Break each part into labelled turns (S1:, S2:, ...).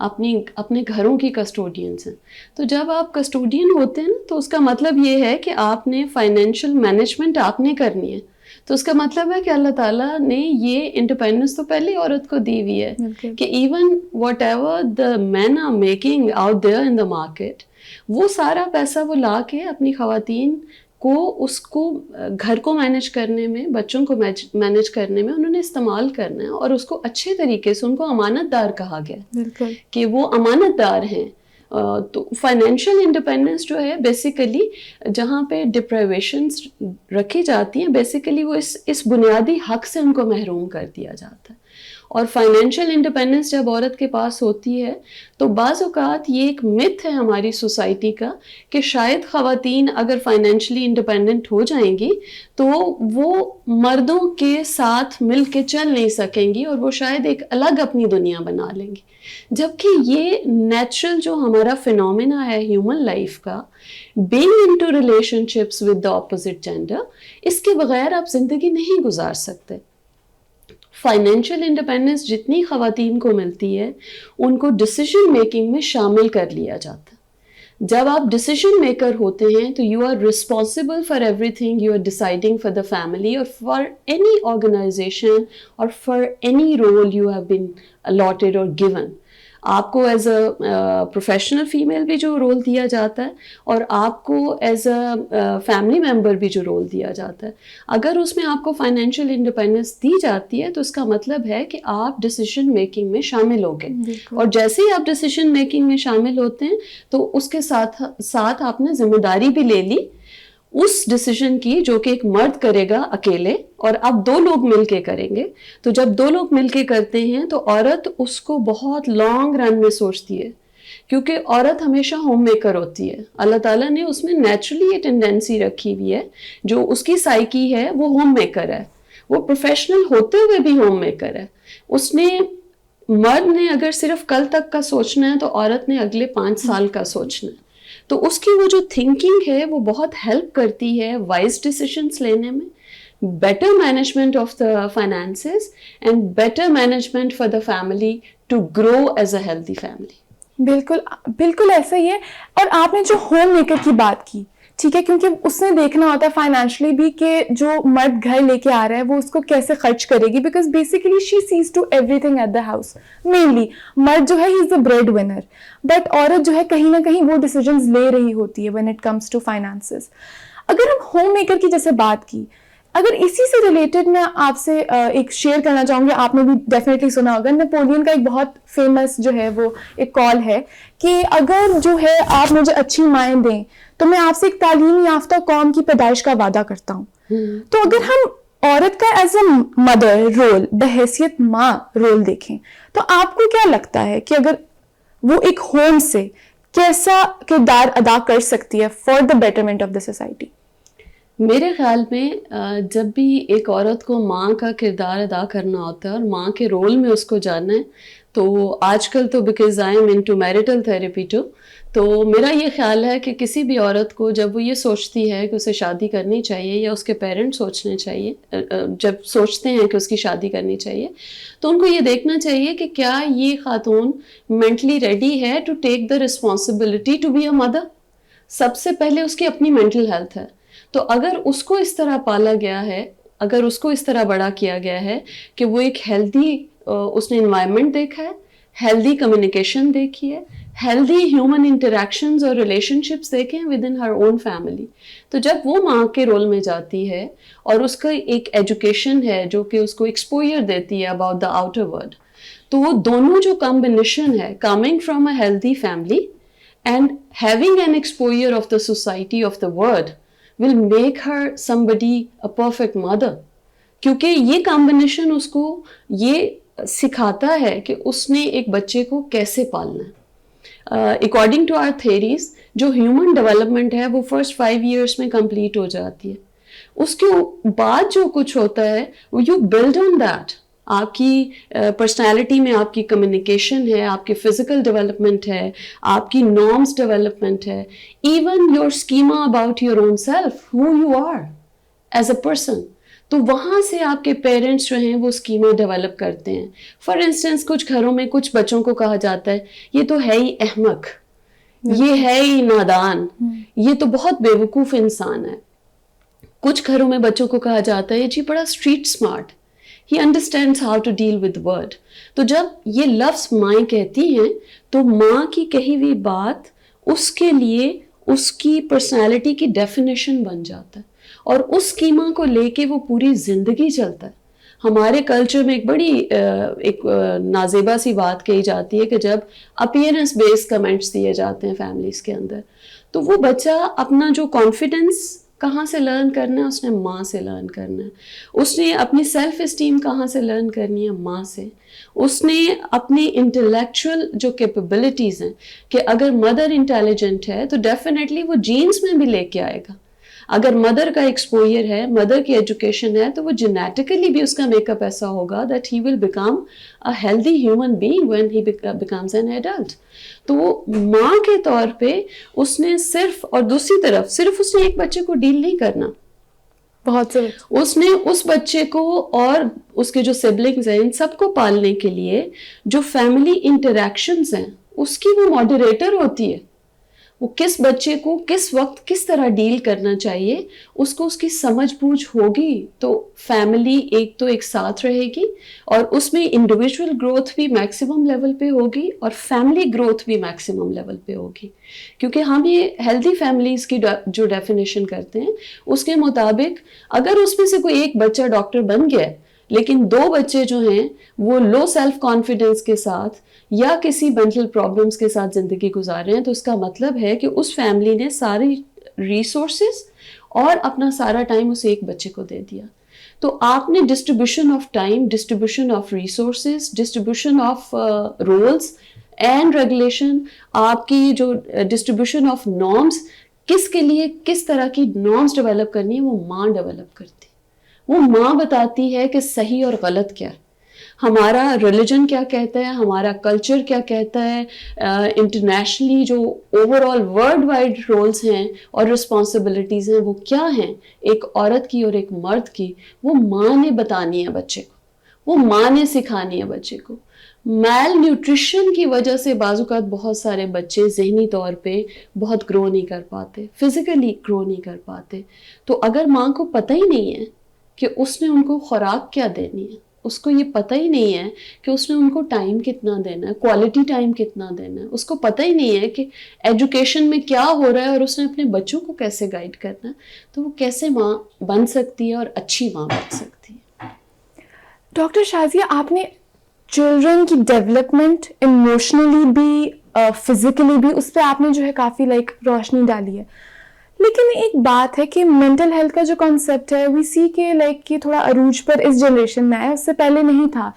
S1: اپنے گھروں کی کسٹوڈینس ہیں. تو جب آپ کسٹوڈین ہوتے ہیں نا تو اس کا مطلب یہ ہے کہ آپ نے فائنینشیل مینجمنٹ آپ نے کرنی ہے. تو اس کا مطلب ہے کہ اللہ تعالیٰ نے یہ انڈیپینڈنس تو پہلے عورت کو دی ہوئی ہے کہ even whatever the men are making out there in the market, وہ سارا پیسہ وہ لا کے اپنی خواتین کو اس کو گھر کو مینیج کرنے میں, بچوں کو مینیج کرنے میں انہوں نے استعمال کرنا ہے, اور اس کو اچھے طریقے سے ان کو امانت دار کہا گیا کہ وہ امانت دار ہیں. تو فائنینشیل انڈیپینڈنس جو ہے بیسیکلی جہاں پہ ڈپریویشنس رکھی جاتی ہیں, بیسیکلی وہ اس بنیادی حق سے ان کو محروم کر دیا جاتا ہے. اور فائنینشیل انڈیپینڈنس جب عورت کے پاس ہوتی ہے تو بعض اوقات یہ ایک متھ ہے ہماری سوسائٹی کا کہ شاید خواتین اگر فائنینشلی انڈیپینڈنٹ ہو جائیں گی تو وہ مردوں کے ساتھ مل کے چل نہیں سکیں گی, اور وہ شاید ایک الگ اپنی دنیا بنا لیں گی. جبکہ یہ نیچرل جو ہمارا فینومینا ہے ہیومن لائف کا, being into relationships with the opposite gender, اس کے بغیر آپ زندگی نہیں گزار سکتے. فائنینشیل انڈیپینڈنس جتنی خواتین کو ملتی ہے ان کو ڈیسیژن میکنگ میں شامل کر لیا جاتا ہے. جب آپ ڈیسیژن میکر ہوتے ہیں تو you are responsible for everything, you are deciding for the family اور فار اینی آرگنائزیشن اور for any role you have been allotted اور گیون. آپ کو ایز اے پروفیشنل فیمیل بھی جو رول دیا جاتا ہے اور آپ کو ایز اے فیملی ممبر بھی جو رول دیا جاتا ہے, اگر اس میں آپ کو فائنینشیل انڈیپینڈنس دی جاتی ہے تو اس کا مطلب ہے کہ آپ ڈیسیژن میکنگ میں شامل ہو گئے. اور جیسے ہی آپ ڈیسیژن میکنگ میں شامل ہوتے ہیں تو اس کے ساتھ ساتھ آپ نے ذمہ داری بھی لے لی اس ڈیسیژن کی جو کہ ایک مرد کرے گا اکیلے, اور اب دو لوگ مل کے کریں گے. تو جب دو لوگ مل کے کرتے ہیں تو عورت اس کو بہت لانگ رن میں سوچتی ہے, کیونکہ عورت ہمیشہ ہوم میکر ہوتی ہے. اللہ تعالیٰ نے اس میں نیچرلی یہ ٹینڈنسی رکھی ہوئی ہے, جو اس کی سائیکی ہے وہ ہوم میکر ہے, وہ پروفیشنل ہوتے ہوئے بھی ہوم میکر ہے. اس نے مرد نے اگر صرف کل تک کا سوچنا ہے تو عورت نے اگلے 5 سال کا سوچنا ہے. تو اس کی وہ جو تھنکنگ ہے وہ بہت ہیلپ کرتی ہے وائز ڈیسیشنس لینے میں, better management of the finances and better management for the family to grow as a healthy family.
S2: بالکل ایسا ہی ہے. اور آپ نے جو ہوم میکر کی بات کی, ٹھیک ہے, کیونکہ اس نے دیکھنا ہوتا ہے فائنینشلی بھی کہ جو مرد گھر لے کے آ رہا ہے وہ اس کو کیسے خرچ کرے گی, because basically she sees to everything at the house. Mainly مرد جو ہے ہی is the breadwinner, but عورت جو ہے کہیں نہ کہیں وہ ڈیسیجنز لے رہی ہوتی ہے when it comes to finances. اگر ہم ہوم میکر کی جیسے بات کی, اگر اسی سے ریلیٹڈ میں آپ سے ایک شیئر کرنا چاہوں گی, آپ نے بھی ڈیفینیٹلی سنا ہوگا, نیپولین کا ایک بہت فیمس جو ہے وہ ایک کال ہے کہ اگر جو ہے آپ مجھے اچھی مائیں دیں تو میں آپ سے ایک تعلیم یافتہ قوم کی پیدائش کا وعدہ کرتا ہوں. تو اگر ہم عورت کا ایز اے مدر رول, بحیثیت ماں رول دیکھیں, تو آپ کو کیا لگتا ہے کہ اگر وہ ایک ہوم سے کیسا کردار ادا کر سکتی ہے for the betterment of the society?
S1: میرے خیال میں جب بھی ایک عورت کو ماں کا کردار ادا کرنا ہوتا ہے اور ماں کے رول میں اس کو جاننا ہے, تو آج کل تو because I am into marital therapy too, تو میرا یہ خیال ہے کہ کسی بھی عورت کو جب وہ یہ سوچتی ہے کہ اسے شادی کرنی چاہیے یا اس کے پیرنٹ سوچنے چاہیے, جب سوچتے ہیں کہ اس کی شادی کرنی چاہیے, تو ان کو یہ دیکھنا چاہیے کہ کیا یہ خاتون مینٹلی ریڈی ہے to take the responsibility to be a mother. سب سے پہلے اس کی اپنی مینٹل ہیلتھ ہے. تو اگر اس کو اس طرح پالا گیا ہے, اگر اس کو اس طرح بڑا کیا گیا ہے کہ وہ ایک ہیلدی اس نے انوائرمنٹ دیکھا ہے, ہیلدی کمیونیکیشن دیکھی ہے, ہیلدی ہیومن انٹریکشنز اور ریلیشن شپس دیکھیں with in Hare own family, تو جب وہ ماں کے رول میں جاتی ہے اور اس کا ایک ایجوکیشن ہے جو کہ اس کو ایکسپوئر دیتی ہے اباؤٹ دا آؤٹر ورلڈ, تو وہ دونوں جو کمبینیشن ہے coming from a healthy family and having an exposure of the society of the world will make her somebody a perfect mother. کیونکہ یہ کمبینیشن اس کو یہ سکھاتا ہے کہ اس نے ایک بچے کو کیسے پالنا ہے. اکارڈنگ ٹو آر تھیریز جو ہیومن ڈیولپمنٹ ہے وہ فرسٹ 5 years میں کمپلیٹ ہو جاتی ہے. اس کے بعد جو کچھ ہوتا ہے وہ یو بلڈ آن دیٹ. آپ کی پرسنالٹی میں آپ کی کمیونیکیشن ہے, آپ کی فزیکل ڈیولپمنٹ ہے, آپ کی نارمس ڈیولپمنٹ ہے, even your schema about your own self, how you are as a person. تو وہاں سے آپ کے پیرنٹس جو ہیں وہ اسکیمیں ڈیولپ کرتے ہیں. فار انسٹنس کچھ گھروں میں کچھ بچوں کو کہا جاتا ہے یہ تو ہے ہی احمق, یہ ہے ہی نادان, یہ تو بہت بیوقوف انسان ہے. کچھ گھروں میں بچوں کو کہا جاتا ہے جی بڑا street smart, he understands how to deal with world. تو جب یہ لفظ مائیں کہتی ہیں تو ماں کی کہی ہوئی بات اس کے لیے اس کی پرسنالٹی کی ڈیفینیشن بن جاتا ہے, اور اس اسکیما کو لے کے وہ پوری زندگی چلتا ہے. ہمارے کلچر میں ایک بڑی ایک نازیبا سی بات کہی جاتی ہے کہ جب اپیئرنس بیس کمنٹس دیے جاتے ہیں فیملیز کے اندر, تو وہ بچہ اپنا جو کانفیڈنس کہاں سے لرن کرنا ہے, اس نے ماں سے لرن کرنا ہے. اس نے اپنی سیلف اسٹیم کہاں سے لرن کرنی ہے, ماں سے. اس نے اپنی انٹلیکچوئل جو کیپیبلٹیز ہیں کہ اگر مدر انٹیلیجنٹ ہے تو ڈیفینیٹلی وہ جینز میں بھی لے کے آئے گا. اگر مدر کا ایکسپوئر ہے, مدر کی ایجوکیشن ہے, تو وہ جینیٹیکلی بھی اس کا میک اپ ایسا ہوگا that he will become a healthy human being when he becomes an adult. تو وہ ماں کے طور پہ اس نے صرف, اور دوسری طرف صرف اس نے ایک بچے کو ڈیل نہیں کرنا,
S2: بہت سے
S1: اس نے اس بچے کو اور اس کے جو سبلنگز ہیں ان سب کو پالنے کے لیے جو فیملی انٹریکشنز ہیں اس کی وہ ماڈریٹر ہوتی ہے. وہ کس بچے کو کس وقت کس طرح ڈیل کرنا چاہیے اس کو اس کی سمجھ بوجھ ہوگی, تو فیملی ایک تو ایک ساتھ رہے گی, اور اس میں انڈیویجول گروتھ بھی میکسیمم لیول پہ ہوگی اور فیملی گروتھ بھی میکسیمم لیول پہ ہوگی. کیونکہ ہم یہ ہیلدی فیملیز کی جو ڈیفینیشن کرتے ہیں اس کے مطابق اگر اس میں سے کوئی ایک بچہ ڈاکٹر بن گیا لیکن 2 بچے جو ہیں وہ لو سیلف کانفیڈنس کے ساتھ یا کسی مینٹل پرابلمس کے ساتھ زندگی گزار رہے ہیں, تو اس کا مطلب ہے کہ اس فیملی نے ساری ریسورسز اور اپنا سارا ٹائم اس ایک بچے کو دے دیا. تو آپ نے distribution of time, distribution of resources, distribution of rules and regulation, آپ کی جو ڈسٹریبیوشن آف نارمز, کس کے لیے کس طرح کی نارمز ڈیولپ کرنی ہے وہ ماں ڈیولپ کرتی ہے. وہ ماں بتاتی ہے کہ صحیح اور غلط کیا ہے, ہمارا ریلیجن کیا کہتا ہے, ہمارا کلچر کیا کہتا ہے, انٹرنیشنلی جو overall worldwide rules ہیں اور رسپانسبلٹیز ہیں وہ کیا ہیں ایک عورت کی اور ایک مرد کی, وہ ماں نے بتانی ہے بچے کو, وہ ماں نے سکھانی ہے بچے کو. میل نیوٹریشن کی وجہ سے بعض اوقات بہت سارے بچے ذہنی طور پہ بہت گرو نہیں کر پاتے, فزیکلی گرو نہیں کر پاتے. تو اگر ماں کو پتہ ہی نہیں ہے کہ اس نے ان کو خوراک کیا دینی ہے, اس کو یہ پتہ ہی نہیں ہے کہ اس نے ان کو ٹائم کتنا دینا ہے, کوالٹی ٹائم کتنا دینا ہے, اس کو پتہ ہی نہیں ہے کہ ایجوکیشن میں کیا ہو رہا ہے اور اس نے اپنے بچوں کو کیسے گائیڈ کرنا ہے, تو وہ کیسے ماں بن سکتی ہے اور اچھی ماں بن سکتی ہے.
S2: ڈاکٹر شازیہ, آپ نے چلڈرن کی ڈیولپمنٹ ایموشنلی بھی فزیکلی بھی اس پہ آپ نے جو ہے کافی روشنی ڈالی ہے. لیکن ایک بات ہے کہ مینٹل ہیلتھ کا جو کانسیپٹ ہے وی سی کہ یہ تھوڑا عروج پر اس جنریشن میں ہے, اس سے پہلے نہیں تھا.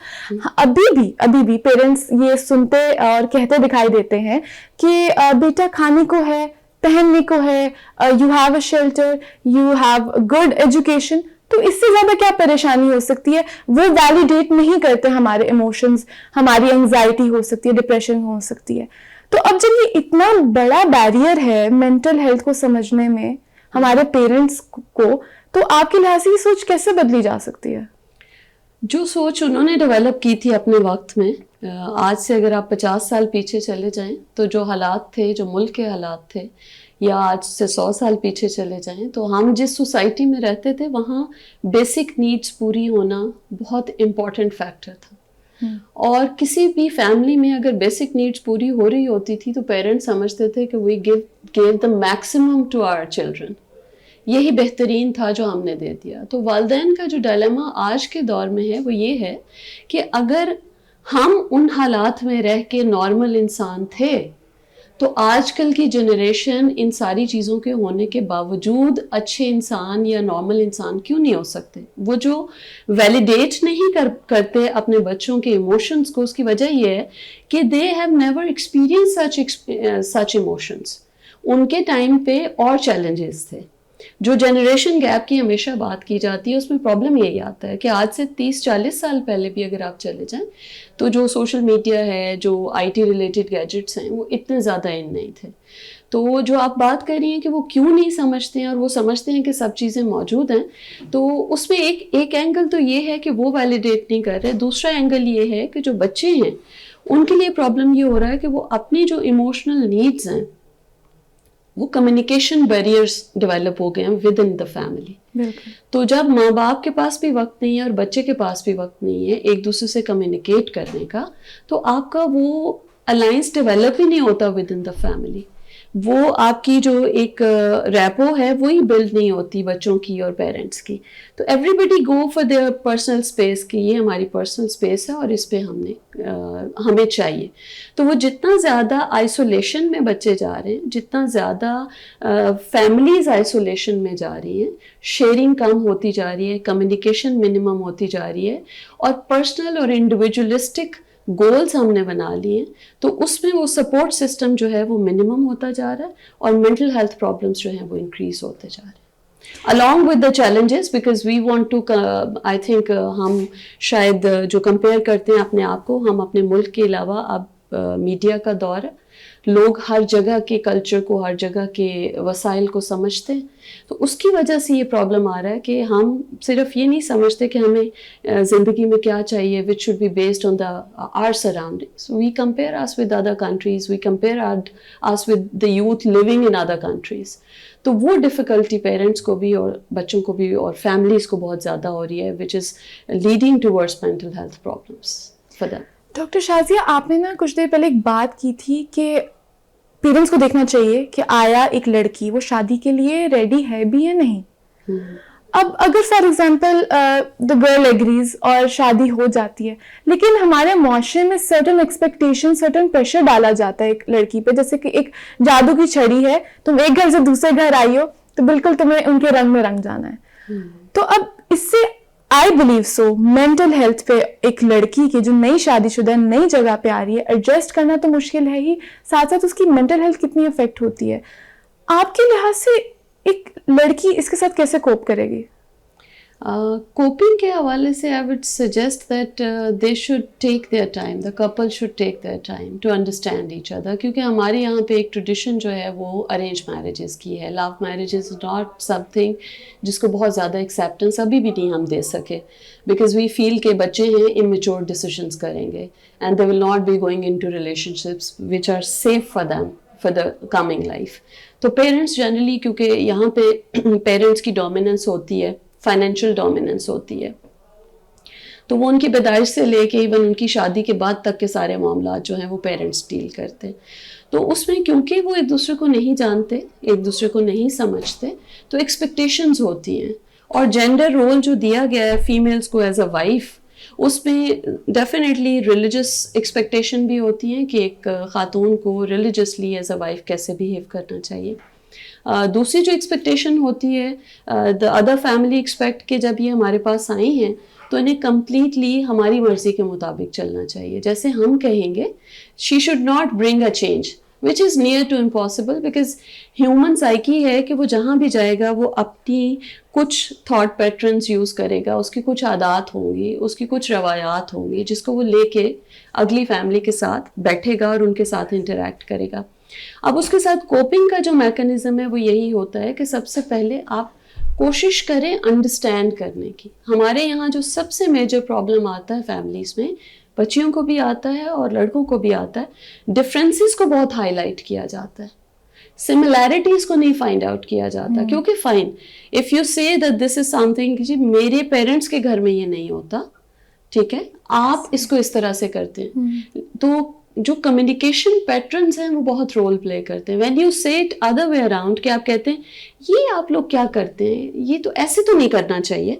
S2: ابھی بھی پیرنٹس یہ سنتے اور کہتے دکھائی دیتے ہیں کہ بیٹا کھانے کو ہے, پہننے کو ہے, you have a shelter, you have good education, تو اس سے زیادہ کیا پریشانی ہو سکتی ہے. وہ ویلیڈیٹ نہیں کرتے ہمارے ایموشنز, ہماری انگزائٹی ہو سکتی ہے, ڈپریشن ہو سکتی ہے. تو اب جب یہ اتنا بڑا بیریئر ہے مینٹل ہیلتھ کو سمجھنے میں ہمارے پیرنٹس کو, تو آپ کے لحاظ سے یہ سوچ کیسے بدلی جا سکتی ہے؟
S1: جو سوچ انہوں نے ڈیولپ کی تھی اپنے وقت میں, آج سے اگر آپ 50 سال پیچھے چلے جائیں تو جو حالات تھے, جو ملک کے حالات تھے, یا آج سے 100 سال پیچھے چلے جائیں تو ہم جس سوسائٹی میں رہتے تھے وہاں بیسک نیڈز پوری ہونا بہت امپورٹنٹ فیکٹر تھا. اور کسی بھی فیملی میں اگر بیسک نیڈز پوری ہو رہی ہوتی تھی تو پیرنٹس سمجھتے تھے کہ we gave the maximum to our children, یہی بہترین تھا جو ہم نے دے دیا. تو والدین کا جو ڈائلیما آج کے دور میں ہے وہ یہ ہے کہ اگر ہم ان حالات میں رہ کے نارمل انسان تھے تو آج کل کی جنریشن ان ساری چیزوں کے ہونے کے باوجود اچھے انسان یا نارمل انسان کیوں نہیں ہو سکتے. وہ جو ویلیڈیٹ نہیں کرتے اپنے بچوں کے ایموشنز کو, اس کی وجہ یہ ہے کہ they have never experience such emotions. ان کے ٹائم پہ اور چیلنجز تھے. جو جنریشن گیپ کی ہمیشہ بات کی جاتی ہے اس میں پرابلم یہی آتا ہے کہ آج سے 30-40 سال پہلے بھی اگر آپ چلے جائیں تو جو سوشل میڈیا ہے, جو آئی ٹی ریلیٹڈ گیجٹس ہیں, وہ اتنے زیادہ ان نہیں تھے. تو جو آپ بات کر رہی ہیں کہ وہ کیوں نہیں سمجھتے ہیں اور وہ سمجھتے ہیں کہ سب چیزیں موجود ہیں, تو اس میں ایک اینگل تو یہ ہے کہ وہ ویلیڈیٹ نہیں کر رہے. دوسرا اینگل یہ ہے کہ جو بچے ہیں ان کے لیے پرابلم یہ ہو رہا ہے کہ وہ اپنی جو ایموشنل نیڈز ہیں وہ کمیونیکیشن بیریئرز ڈیولپ ہو گئے ہیں ود ان دا فیملی. تو جب ماں باپ کے پاس بھی وقت نہیں ہے اور بچے کے پاس بھی وقت نہیں ہے ایک دوسرے سے کمیونیکیٹ کرنے کا, تو آپ کا وہ الائنس ڈیولپ ہی نہیں ہوتا ود ان دا فیملی. وہ آپ کی جو ایک ریپو ہے وہی بلڈ نہیں ہوتی بچوں کی اور پیرنٹس کی. تو everybody go for their personal space کہ یہ ہماری پرسنل اسپیس ہے اور اس پہ ہمیں چاہیے. تو وہ جتنا زیادہ آئسولیشن میں بچے جا رہے ہیں, جتنا زیادہ فیملیز آئسولیشن میں جا رہی ہیں, شیئرنگ کم ہوتی جا رہی ہے, کمیونیکیشن منیمم ہوتی جا رہی ہے, اور پرسنل اور انڈیویجولسٹک گولز ہم نے بنا لیے ہیں, تو اس میں وہ سپورٹ سسٹم جو ہے وہ منیمم ہوتا جا رہا ہے اور مینٹل ہیلتھ پرابلمس جو ہیں وہ انکریز ہوتے جا رہے ہیں. along with the challenges because we want to I think ہم شاید جو کمپیئر کرتے ہیں اپنے آپ کو, ہم اپنے ملک کے علاوہ اب میڈیا کا دور ہے, لوگ ہر جگہ کے کلچر کو, ہر جگہ کے وسائل کو سمجھتے ہیں, تو اس کی وجہ سے یہ پرابلم آ رہا ہے کہ ہم صرف یہ نہیں سمجھتے کہ ہمیں زندگی میں کیا چاہیے which should be based on our surroundings. We compare us with other countries, we compare us with the youth living in other countries. تو وہ ڈیفیکلٹی پیرنٹس کو بھی اور بچوں کو بھی اور فیملیز کو بہت زیادہ ہو رہی ہے which is leading towards mental health problems for them.
S2: Doctor Shazia, آپ نے نا کچھ دیر پہلے ایک بات کی تھی کہ پیرنٹس کو دیکھنا چاہیے کہ آیا ایک لڑکی وہ شادی کے لیے ریڈی ہے بھی یا نہیں. اب اگر for example the girl agrees اور شادی ہو جاتی ہے, لیکن ہمارے معاشرے میں سرٹن ایکسپیکٹیشن, سرٹن پریشر ڈالا جاتا ہے ایک لڑکی پہ, جیسے کہ ایک جادو کی چھڑی ہے, تم ایک گھر سے دوسرے گھر آئی ہو تو بالکل تمہیں ان کے رنگ میں رنگ جانا ہے. تو اب اس سے I believe so mental health پہ ایک لڑکی کی جو نئی شادی شدہ نئی جگہ پہ آ رہی ہے ایڈجسٹ کرنا تو مشکل ہے ہی, ساتھ ساتھ اس کی مینٹل ہیلتھ کتنی افیکٹ ہوتی ہے. آپ کے لحاظ سے ایک لڑکی اس کے ساتھ کیسے کوپ کرے گی؟
S1: کوپنگ کے حوالے سے I would suggest that they should take their time, the couple should take their time to understand each other. کیونکہ ہمارے یہاں پہ ایک ٹریڈیشن جو ہے وہ ارینج میرجز کی ہے. Love marriage is not something جس کو بہت زیادہ ایکسیپٹنس ابھی بھی نہیں ہم دے سکے, بیکاز وی فیل کہ بچے ہیں امیچور ڈیسیشنس کریں گے and they will not be going into relationships which are safe for them for the coming life. تو پیرنٹس جنرلی, کیونکہ یہاں پہ پیرنٹس کی ڈومیننس ہوتی ہے, فائنینشیل ڈومیننس ہوتی ہے, تو وہ ان کی پیدائش سے لے کے ایون ان کی شادی کے بعد تک کے سارے معاملات جو ہیں وہ پیرنٹس ڈیل کرتے ہیں. تو اس میں کیونکہ وہ ایک دوسرے کو نہیں جانتے, ایک دوسرے کو نہیں سمجھتے, تو ایکسپیکٹیشنز ہوتی ہیں. اور جینڈر رول جو دیا گیا ہے فیمیلز کو ایز اے وائف, اس میں ڈیفینیٹلی ریلیجس ایکسپیکٹیشن بھی ہوتی ہیں کہ ایک خاتون کو ریلیجسلی ایز اے وائف کیسے بیہیو کرنا چاہیے. دوسری جو ایکسپیکٹیشن ہوتی ہے دا ادر فیملی ایکسپیکٹ کہ جب یہ ہمارے پاس آئی ہیں تو انہیں کمپلیٹلی ہماری مرضی کے مطابق چلنا چاہیے. جیسے ہم کہیں گے she should not bring a change which is near to impossible because human psyche ہے کہ وہ جہاں بھی جائے گا وہ اپنی کچھ تھاٹ پیٹرنز یوز کرے گا, اس کی کچھ عادات ہوں گی, اس کی کچھ روایات ہوں گی جس کو وہ لے کے اگلی فیملی کے ساتھ بیٹھے گا اور ان کے ساتھ انٹریکٹ کرے گا. اب اس کے ساتھ کوپنگ کا جو میکانزم ہے وہ یہی ہوتا ہے کہ سب سے پہلے آپ کوشش کریں انڈرسٹینڈ کرنے کی. ہمارے یہاں جو سب سے میجر پرابلم آتا ہے فیملیز میں, بچیوں کو بھی آتا ہے اور لڑکوں کو بھی آتا ہے, ڈفرینسز کو بہت ہائی لائٹ کیا جاتا ہے, سملیرٹیز کو نہیں فائنڈ آؤٹ کیا جاتا. کیونکہ fine if you say that this is something جی میرے پیرنٹس کے گھر میں یہ نہیں ہوتا, ٹھیک ہے, آپ اس کو اس طرح سے کرتے ہیں, تو جو کمیونیکیشن پیٹرنز ہیں وہ بہت رول پلے کرتے ہیں. وین یو سے اٹ ادر وے اراؤنڈ کہ آپ کہتے ہیں یہ آپ لوگ کیا کرتے ہیں, یہ تو ایسے تو نہیں کرنا چاہیے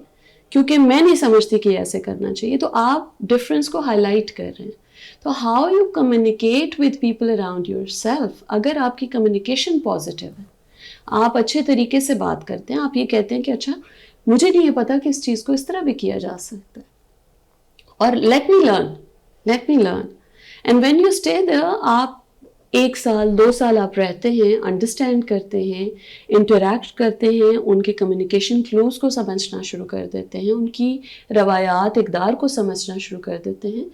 S1: کیونکہ میں نہیں سمجھتی کہ ایسے کرنا چاہیے, تو آپ ڈفرینس کو ہائی لائٹ کر رہے ہیں. تو how you communicate with people around your self, اگر آپ کی کمیونیکیشن پازیٹیو ہے, آپ اچھے طریقے سے بات کرتے ہیں, آپ یہ کہتے ہیں کہ اچھا مجھے نہیں پتا کہ اس چیز کو اس طرح بھی کیا جا سکتا ہے, اور let me learn. And when you stay there, آپ 1 سال 2 سال آپ رہتے ہیں, انڈرسٹینڈ کرتے ہیں, انٹریکٹ کرتے ہیں, ان کے کمیونیکیشن کلوز کو سمجھنا شروع کر دیتے ہیں, ان کی روایات اقدار کو سمجھنا شروع کر دیتے ہیں.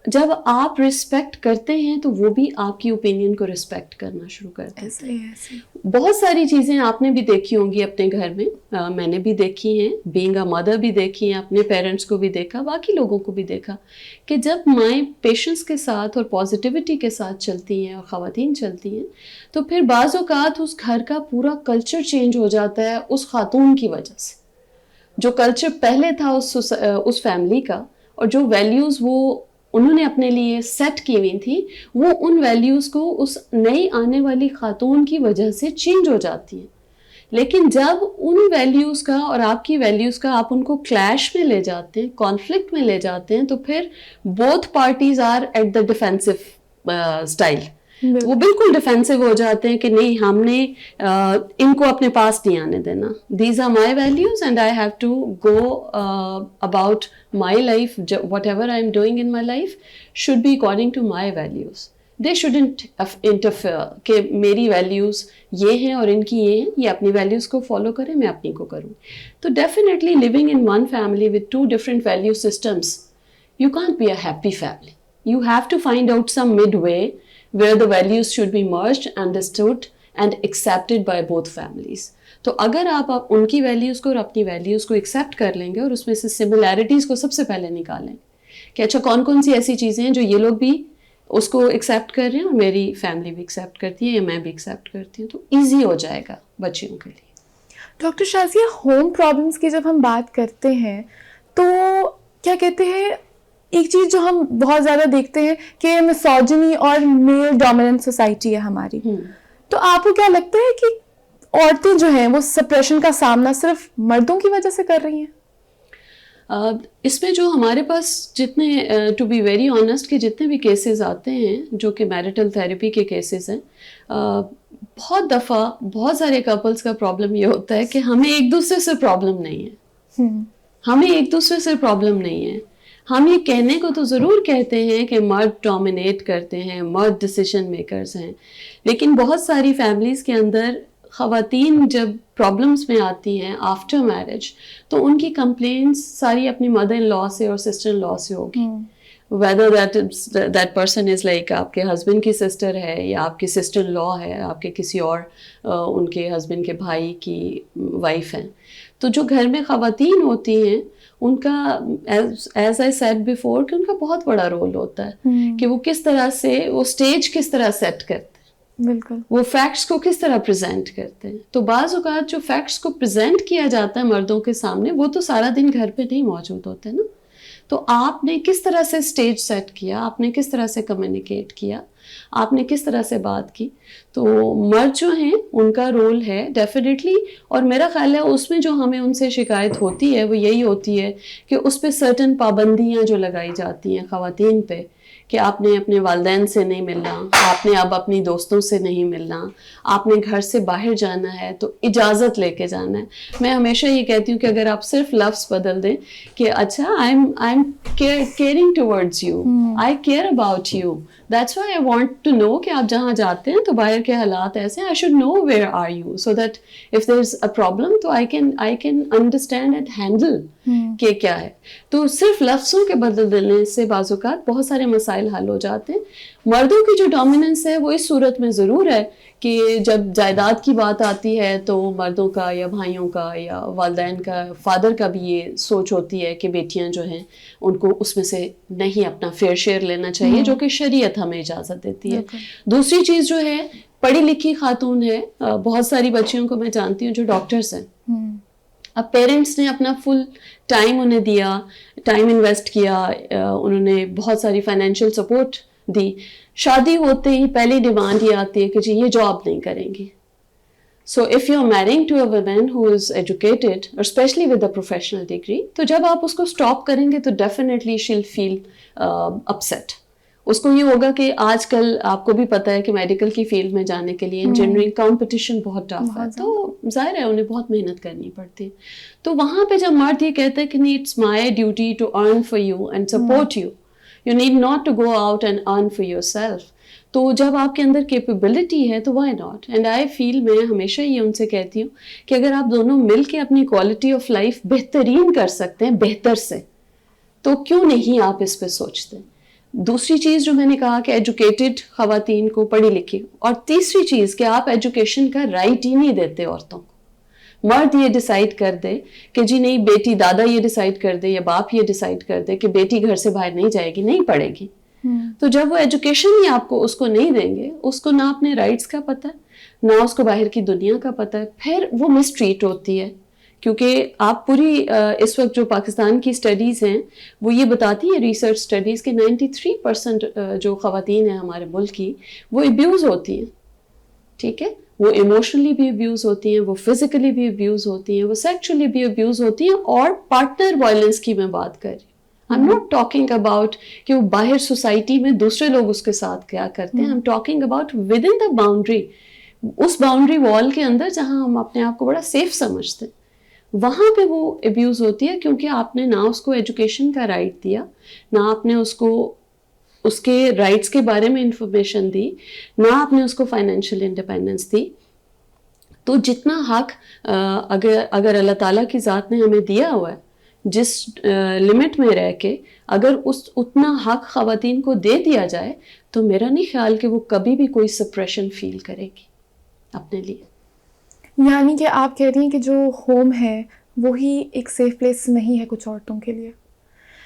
S1: جب آپ رسپیکٹ کرتے ہیں تو وہ بھی آپ کی اوپینین کو رسپیکٹ کرنا شروع کرتے ہیں. بہت ساری چیزیں آپ نے بھی دیکھی ہوں گی اپنے گھر میں, میں نے بھی دیکھی ہیں, بینگ اے مدر بھی دیکھی ہیں, اپنے پیرنٹس کو بھی دیکھا, باقی لوگوں کو بھی دیکھا کہ جب مائیں پیشنس کے ساتھ اور پازیٹیوٹی کے ساتھ چلتی ہیں اور خواتین چلتی ہیں تو پھر بعض اوقات اس گھر کا پورا کلچر چینج ہو جاتا ہے اس خاتون کی وجہ سے. جو کلچر پہلے تھا اس فیملی کا اور جو ویلیوز وہ انہوں نے اپنے لیے سیٹ کی ہوئی تھی, وہ ان ویلیوز کو اس نئی آنے والی خاتون کی وجہ سے چینج ہو جاتی ہیں. لیکن جب ان ویلیوز کا اور آپ کی ویلیوز کا آپ ان کو کلیش میں لے جاتے ہیں, کانفلکٹ میں لے جاتے ہیں, تو پھر both parties are at the defensive style. وہ بالکل ڈیفینسو ہو جاتے ہیں کہ نہیں, ہم نے ان کو اپنے پاس نہیں آنے دینا. These are my values and I have to go about my life. Whatever I am doing in my life should be according to my values. They shouldn't interfere کہ میری ویلیوز یہ ہیں اور ان کی یہ ہیں, یہ اپنی ویلیوز کو فالو کریں, میں اپنی کو کروں. تو definitely living in one family with 2 different value systems, you can't be a happy family. You have to find out some midway where the values should be merged, understood and accepted by both families. تو اگر آپ ان کی values کو اور اپنی values کو accept کر لیں گے اور اس میں سے سملیرٹیز کو سب سے پہلے نکالیں کہ اچھا کون کون سی ایسی چیزیں ہیں جو یہ لوگ بھی اس کو ایکسیپٹ کر رہے ہیں اور میری فیملی بھی ایکسیپٹ کرتی ہے یا میں بھی ایکسیپٹ کرتی ہوں, تو ایزی ہو جائے گا بچیوں کے لیے.
S2: ڈاکٹر شازیہ, ہوم پرابلمس کی جب ہم بات کرتے ہیں تو کیا کہتے ہیں, ایک چیز جو ہم بہت زیادہ دیکھتے ہیں کہ مسوجنی اور میل ڈومیننٹ سوسائٹی ہے ہماری. تو آپ کو کیا لگتا ہے کہ عورتیں جو ہیں وہ سپریشن کا سامنا صرف مردوں کی وجہ سے کر رہی ہیں؟
S1: اس میں جو ہمارے پاس جتنے ٹو بی ویری آنیسٹ کہ جتنے بھی کیسز آتے ہیں جو کہ میرٹل تھیراپی کے کیسز ہیں, بہت دفعہ بہت سارے کپلز کا پرابلم یہ ہوتا ہے کہ ہمیں ایک دوسرے سے پرابلم نہیں ہے. ہمیں ایک دوسرے سے پرابلم نہیں ہے. ہم یہ کہنے کو تو ضرور کہتے ہیں کہ مرد ڈومینیٹ کرتے ہیں, مرد ڈیسیشن میکرز ہیں, لیکن بہت ساری فیملیز کے اندر خواتین جب پرابلمس میں آتی ہیں آفٹر میرج تو ان کی کمپلینٹس ساری اپنی مدر ان لا سے اور سسٹر ان لا سے ہوگی. whether that person is like آپ کے ہسبینڈ کی سسٹر ہے یا آپ کی سسٹر ان لا ہے, آپ کے کسی اور ان کے ہسبینڈ کے بھائی کی وائف ہیں. تو جو گھر میں خواتین ہوتی ہیں ان کا ایز آئی سیڈ بیفور کہ ان کا بہت بڑا رول ہوتا ہے کہ وہ کس طرح سے وہ اسٹیج کس طرح سیٹ کرتے ہیں,
S2: بالکل
S1: وہ فیکٹس کو کس طرح پریزنٹ کرتے ہیں. تو بعض اوقات جو فیکٹس کو پریزنٹ کیا جاتا ہے مردوں کے سامنے وہ تو سارا دن گھر پہ نہیں موجود ہوتے نا. تو آپ نے کس طرح سے اسٹیج سیٹ کیا, آپ نے کس طرح سے کمیونیکیٹ کیا, آپ نے کس طرح سے بات کی. تو مرد جو ہیں ان کا رول ہے ڈیفینیٹلی, اور میرا خیال ہے اس میں جو ہمیں ان سے شکایت ہوتی ہے وہ یہی ہوتی ہے کہ اس پہ سرٹن پابندیاں جو لگائی جاتی ہیں خواتین پہ کہ آپ نے اپنے والدین سے نہیں ملنا, آپ نے اب اپنی دوستوں سے نہیں ملنا, آپ نے گھر سے باہر جانا ہے تو اجازت لے کے جانا ہے. میں ہمیشہ یہ کہتی ہوں کہ اگر آپ صرف لفظ بدل دیں کہ اچھا I am caring towards you, I care about you, that's why I want to know کہ آپ جہاں جاتے ہیں تو باہر کے حالات ایسے ہیں, I should know where are you so that if there is a problem تو I can understand and handle کہ کیا ہے. تو صرف لفظوں کے بدل دینے سے بعض اوقات بہت سارے مسائل حل ہو جاتے ہیں. مردوں کی جو ڈومیننس ہے وہ اس صورت میں ضرور ہے کہ جب جائیداد کی بات آتی ہے تو مردوں کا یا بھائیوں کا یا والدین کا, فادر کا بھی یہ سوچ ہوتی ہے کہ بیٹیاں جو ہیں ان کو اس میں سے نہیں اپنا فیئر شیئر لینا چاہیے, جو کہ شریعت ہمیں اجازت دیتی ہے. دوسری چیز جو ہے پڑھی لکھی خاتون ہے, بہت ساری بچیوں کو میں جانتی ہوں جو ڈاکٹرس ہیں. اب پیرنٹس نے اپنا فل ٹائم انہیں دیا, ٹائم انویسٹ کیا, انہوں نے بہت ساری فائنینشیل سپورٹ دی. شادی ہوتے ہی پہلی ڈیمانڈ یہ آتی ہے کہ جی یہ جاب نہیں کریں گی. So if you are marrying to a woman who is educated اور especially with a professional degree, تو جب آپ اس کو اسٹاپ کریں گے تو ڈیفینیٹلی شی ول فیل اپسیٹ. اس کو یہ ہوگا کہ آج کل آپ کو بھی پتہ ہے کہ میڈیکل کی فیلڈ میں جانے کے لیے انجینئرنگ کمپٹیشن بہت ٹف ہے, تو ظاہر ہے انہیں بہت محنت کرنی پڑتی ہے. تو وہاں پہ جب مرد یہ کہتا ہے کہ نہیں it's my duty to earn for you and support you, you need not to go out and earn for yourself, تو جب آپ کے اندر کیپیبلٹی ہے تو وائی ناٹ. اینڈ آئی فیل, میں ہمیشہ یہ ان سے کہتی ہوں کہ اگر آپ دونوں مل کے اپنی کوالٹی آف لائف بہترین کر سکتے ہیں بہتر سے, تو کیوں نہیں آپ اس پہ سوچتے. دوسری چیز جو میں نے کہا کہ ایجوکیٹڈ خواتین کو, پڑھی لکھی, اور تیسری چیز کہ آپ ایجوکیشن کا رائٹ ہی نہیں دیتے عورتوں کو. مرد یہ ڈیسائیڈ کر دے کہ جی نہیں بیٹی, دادا یہ ڈیسائیڈ کر دے یا باپ یہ ڈیسائیڈ کر دے کہ بیٹی گھر سے باہر نہیں جائے گی, نہیں پڑھے گی, تو جب وہ ایجوکیشن ہی آپ کو اس کو نہیں دیں گے, اس کو نہ اپنے رائٹس کا پتہ ہے نہ اس کو باہر کی دنیا کا پتہ ہے, پھر وہ مس ٹریٹ ہوتی ہے. کیونکہ آپ پوری اس وقت جو پاکستان کی اسٹڈیز ہیں وہ یہ بتاتی ہیں, ریسرچ اسٹڈیز, کہ 93% جو خواتین ہیں ہمارے ملک کی وہ ابیوز ہوتی ہیں. ٹھیک ہے, وہ ایموشنلی بھی ابیوز ہوتی ہیں, وہ فزیکلی بھی ابیوز ہوتی ہیں, وہ سیکچولی بھی ابیوز ہوتی ہیں, اور پارٹنر وائلنس کی میں بات کر رہی ہوں. I'm not talking about کہ وہ باہر سوسائٹی میں دوسرے لوگ اس کے ساتھ کیا کرتے ہیں. I'm talking about within the boundary, اس باؤنڈری وال کے اندر جہاں ہم اپنے آپ کو بڑا سیف سمجھتے ہیں, وہاں پہ وہ ابیوز ہوتی ہے. کیونکہ آپ نے نہ اس کو ایجوکیشن کا رائٹ دیا, نہ آپ نے اس کو اس کے رائٹس کے بارے میں انفارمیشن دی, نہ آپ نے اس کو فائنینشیل انڈیپینڈنس دی. تو جتنا حق اگر اللہ تعالیٰ کی ذات نے ہمیں دیا ہوا ہے, جس لمٹ میں رہ کے اگر اتنا حق خواتین کو دے دیا جائے, تو میرا نہیں خیال کہ وہ کبھی بھی کوئی سپریشن فیل کرے گی اپنے لیے.
S2: یعنی کہ آپ کہہ رہی ہیں کہ جو ہوم ہے وہی ایک سیف پلیس نہیں ہے کچھ عورتوں کے لیے.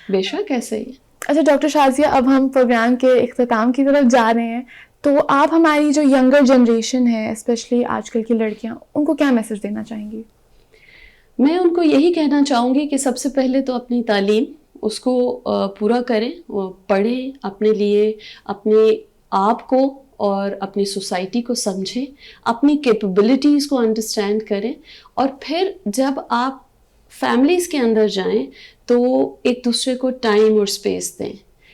S1: بے شک ایسے ہی.
S2: اچھا ڈاکٹر شازیہ, اب ہم پروگرام کے اختتام کی طرف جا رہے ہیں, تو آپ ہماری جو ینگر جنریشن ہے, اسپیشلی آج کل کی لڑکیاں, ان کو کیا میسج دینا چاہیں گی؟
S1: میں ان کو یہی کہنا چاہوں گی کہ سب سے پہلے تو اپنی تعلیم اس کو پورا کریں, پڑھیں, اپنے لیے, اپنے آپ کو اور اپنی سوسائٹی کو سمجھیں, اپنی کیپیبلٹیز کو انڈرسٹینڈ کریں, اور پھر جب آپ فیملیز کے اندر جائیں تو ایک دوسرے کو ٹائم اور اسپیس دیں,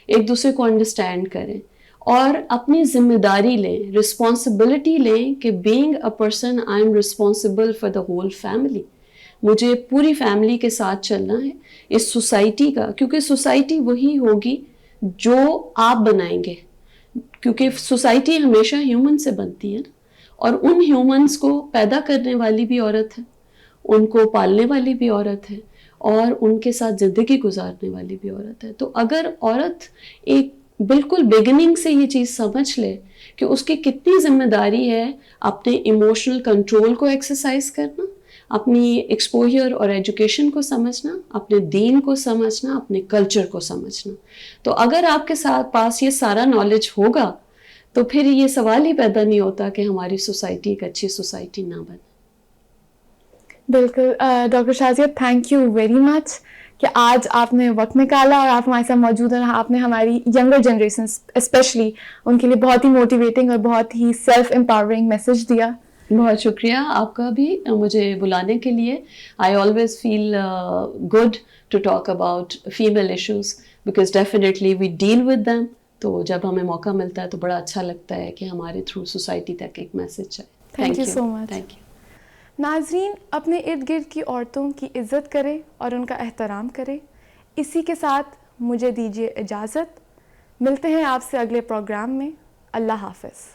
S1: ایک دوسرے کو انڈرسٹینڈ کریں, اور اپنی ذمہ داری لیں, رسپانسبلٹی لیں کہ being a person I am responsible for the whole family. مجھے پوری فیملی کے ساتھ چلنا ہے, اس سوسائٹی کا, کیونکہ سوسائٹی وہی ہوگی جو آپ بنائیں گے, کیونکہ سوسائٹی ہمیشہ ہیومن سے بنتی ہے نا, اور ان ہیومنس کو پیدا کرنے والی بھی عورت ہے, ان کو پالنے والی بھی عورت ہے, اور ان کے ساتھ زندگی گزارنے والی بھی عورت ہے. تو اگر عورت ایک بالکل بگننگ سے یہ چیز سمجھ لے کہ اس کی کتنی ذمہ داری ہے اپنے ایموشنل کنٹرول کو ایکسرسائز کرنا, اپنی ایکسپوجر اور ایجوکیشن کو سمجھنا, اپنے دین کو سمجھنا, اپنے کلچر کو سمجھنا, تو اگر آپ کے ساتھ پاس یہ سارا نالج ہوگا تو پھر یہ سوال ہی پیدا نہیں ہوتا کہ ہماری سوسائٹی ایک اچھی سوسائٹی نہ بنے.
S2: بالکل doctor Shazia, thank you very much کہ آج آپ نے وقت نکالا اور آپ ہمارے ساتھ موجود ہیں. آپ نے ہماری ینگر جنریشن اسپیشلی ان کے لیے بہت ہی موٹیویٹنگ اور بہت ہی سیلف امپاورنگ میسج دیا.
S1: بہت شکریہ آپ کا بھی مجھے بلانے کے لیے. I always feel good to talk about female issues because definitely we deal with them. تو جب ہمیں موقع ملتا ہے تو بڑا اچھا لگتا ہے کہ ہمارے تھرو سوسائٹی تک ایک میسج جائے.
S2: Thank you so much.
S1: Thank you.
S2: ناظرین, اپنے ارد گرد کی عورتوں کی عزت کریں اور ان کا احترام کریں. اسی کے ساتھ مجھے دیجیے اجازت. ملتے ہیں آپ سے اگلے پروگرام میں. اللہ حافظ.